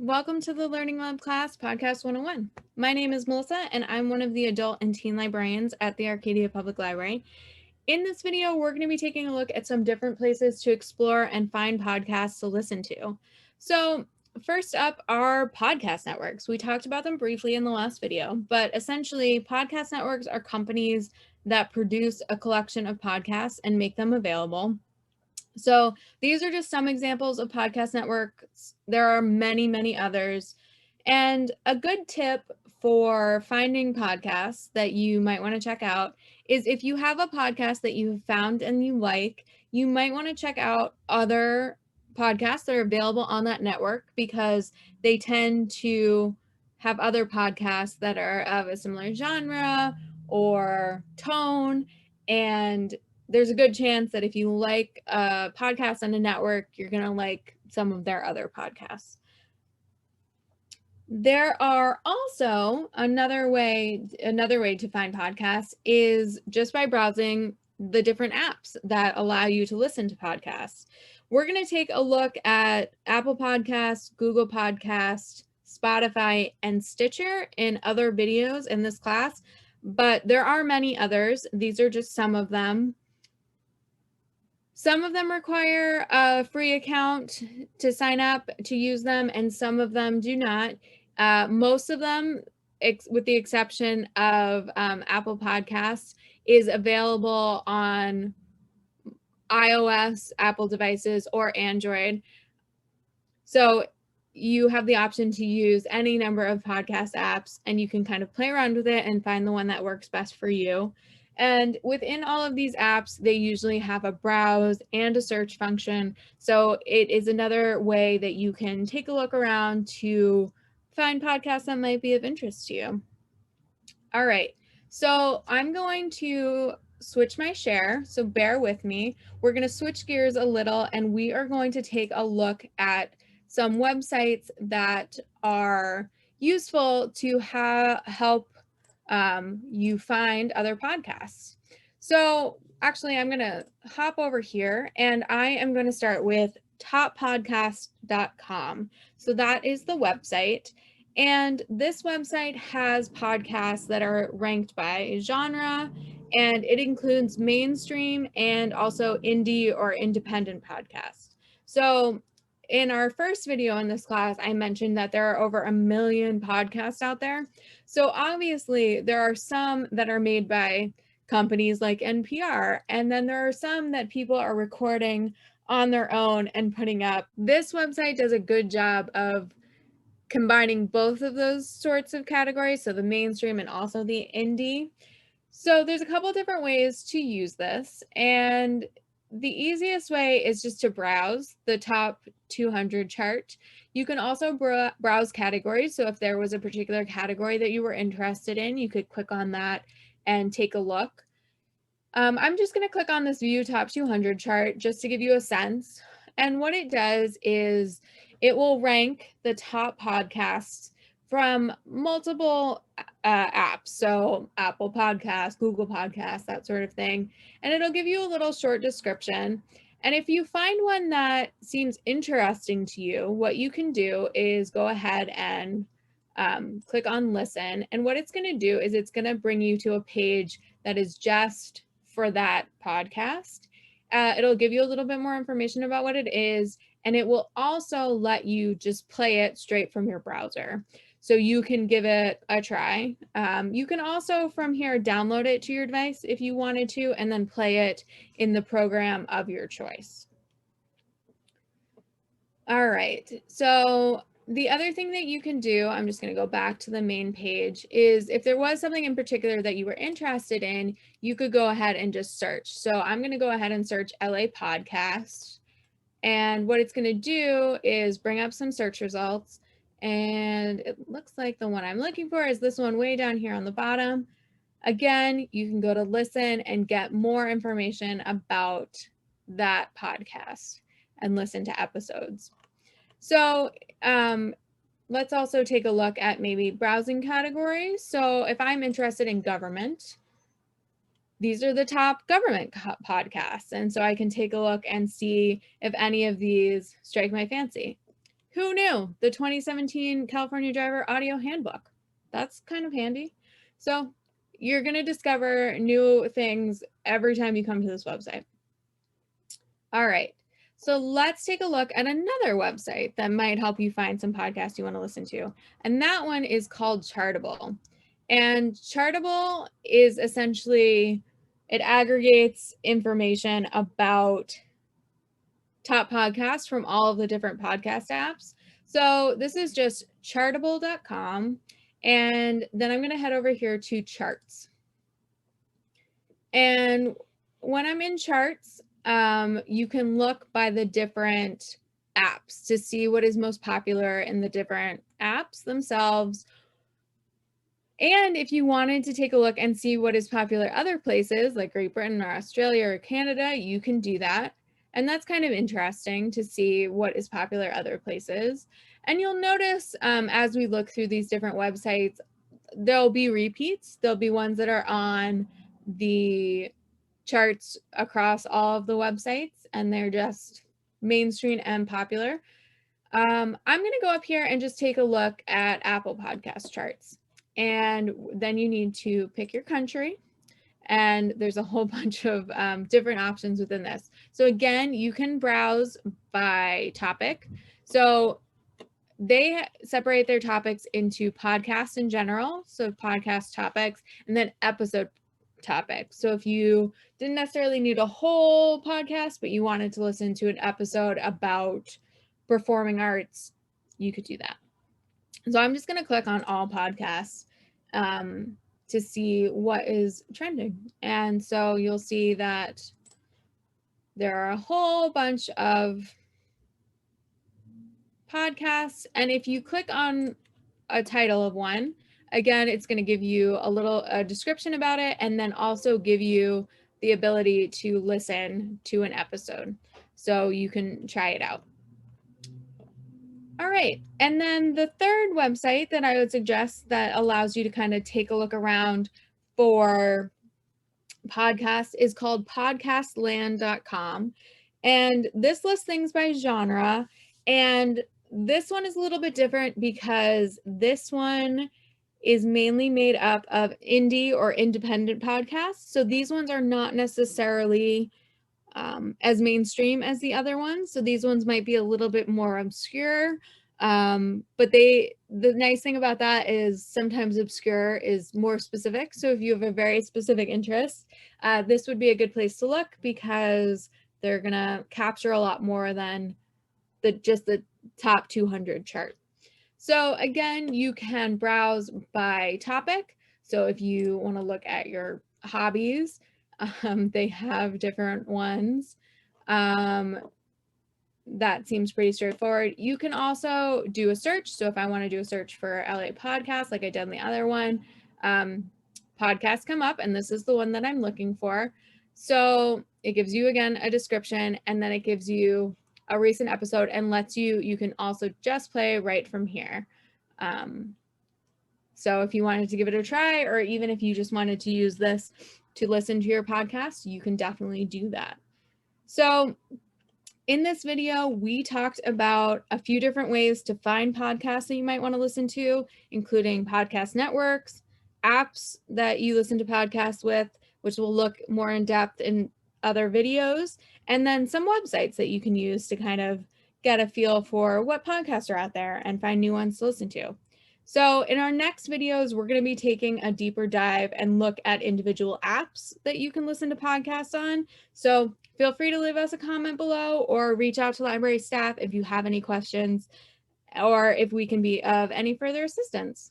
Welcome to the Learning Lab class, Podcast 101. My name is Melissa, and I'm one of the adult and teen librarians at the Arcadia Public Library. In this video, we're going to be taking a look at some different places to explore and find podcasts to listen to. So first up are podcast networks. We talked about them briefly in the last video, but essentially podcast networks are companies that produce a collection of podcasts and make them available. So these are just some examples of podcast networks. There are many, many others. And a good tip for finding podcasts that you might want to check out is if you have a podcast that you have found and you like, you might want to check out other podcasts that are available on that network because they tend to have other podcasts that are of a similar genre or tone, and there's a good chance that if you like a podcast on a network, you're going to like some of their other podcasts. There are also another way to find podcasts is just by browsing the different apps that allow you to listen to podcasts. We're going to take a look at Apple Podcasts, Google Podcasts, Spotify, and Stitcher in other videos in this class, but there are many others. These are just some of them. Some of them require a free account to sign up to use them, and some of them do not. Most of them, with the exception of Apple Podcasts, is available on iOS, Apple devices, or Android. So you have the option to use any number of podcast apps, and you can kind of play around with it and find the one that works best for you. And within all of these apps, they usually have a browse and a search function. So it is another way that you can take a look around to find podcasts that might be of interest to you. All right, so I'm going to switch my share, so bear with me. We're going to switch gears a little, and we are going to take a look at some websites that are useful to help you find other podcasts. So actually, I'm going to hop over here, and I am going to start with toppodcast.com. So that is the website. And this website has podcasts that are ranked by genre, and it includes mainstream and also indie or independent podcasts. So in our first video in this class, I mentioned that there are over 1 million podcasts out there. So obviously there are some that are made by companies like NPR, and then there are some that people are recording on their own and putting up. This website does a good job of combining both of those sorts of categories, so the mainstream and also the indie. So there's a couple different ways to use this, and the easiest way is just to browse the top 200 chart. You can also browse categories. So if there was a particular category that you were interested in, you could click on that and take a look. I'm just going to click on this View Top 200 chart just to give you a sense. And what it does is it will rank the top podcasts from multiple apps. So Apple Podcasts, Google Podcasts, that sort of thing. And it'll give you a little short description. And if you find one that seems interesting to you, what you can do is go ahead and click on listen. And what it's going to do is it's going to bring you to a page that is just for that podcast. It'll give you a little bit more information about what it is, and it will also let you just play it straight from your browser. So you can give it a try. You can also from here download it to your device if you wanted to, and then play it in the program of your choice. All right, so the other thing that you can do, I'm just going to go back to the main page, is if there was something in particular that you were interested in, you could go ahead and just search. So I'm going to go ahead and search LA podcast. And what it's going to do is bring up some search results. And it looks like the one I'm looking for is this one way down here on the bottom. Again, you can go to listen and get more information about that podcast and listen to episodes. So let's also take a look at maybe browsing categories. So if I'm interested in government, these are the top government podcasts. And so I can take a look and see if any of these strike my fancy. Who knew? The 2017 California Driver Audio Handbook. That's kind of handy. So you're going to discover new things every time you come to this website. All right. So let's take a look at another website that might help you find some podcasts you want to listen to. And that one is called Chartable. And Chartable is essentially, it aggregates information about top podcasts from all of the different podcast apps. So this is just chartable.com. And then I'm going to head over here to charts. And when I'm in charts, you can look by the different apps to see what is most popular in the different apps themselves. And if you wanted to take a look and see what is popular other places like Great Britain or Australia or Canada, you can do that. And that's kind of interesting to see what is popular other places. And you'll notice as we look through these different websites, there'll be repeats. There'll be ones that are on the charts across all of the websites, and they're just mainstream and popular. I'm going to go up here and just take a look at Apple Podcast charts. And then you need to pick your country. And there's a whole bunch of different options within this. So again, you can browse by topic. So they separate their topics into podcasts in general, so podcast topics, and then episode topics. So if you didn't necessarily need a whole podcast, but you wanted to listen to an episode about performing arts, you could do that. So I'm just going to click on all podcasts to see what is trending. And so you'll see that there are a whole bunch of podcasts. And if you click on a title of one, again, it's going to give you a description about it, and then also give you the ability to listen to an episode. So you can try it out. All right. And then the third website that I would suggest that allows you to kind of take a look around for podcasts is called Podcastland.com. And this lists things by genre. And this one is a little bit different because this one is mainly made up of indie or independent podcasts. So these ones are not necessarily as mainstream as the other ones. So these ones might be a little bit more obscure. But the nice thing about that is sometimes obscure is more specific. So if you have a very specific interest, this would be a good place to look because they're gonna capture a lot more than just the top 200 chart. So again, you can browse by topic. So if you want to look at your hobbies, they have different ones. That seems pretty straightforward. You can also do a search. So if I want to do a search for LA podcast, like I did in the other one, podcasts come up, and this is the one that I'm looking for. So it gives you, again, a description, and then it gives you a recent episode and lets you can also just play right from here. So if you wanted to give it a try, or even if you just wanted to use this to listen to your podcast, you can definitely do that. So in this video, we talked about a few different ways to find podcasts that you might want to listen to, including podcast networks, apps that you listen to podcasts with, which will look more in depth in other videos, and then some websites that you can use to kind of get a feel for what podcasts are out there and find new ones to listen to. So in our next videos, we're going to be taking a deeper dive and look at individual apps that you can listen to podcasts on. So feel free to leave us a comment below or reach out to library staff if you have any questions or if we can be of any further assistance.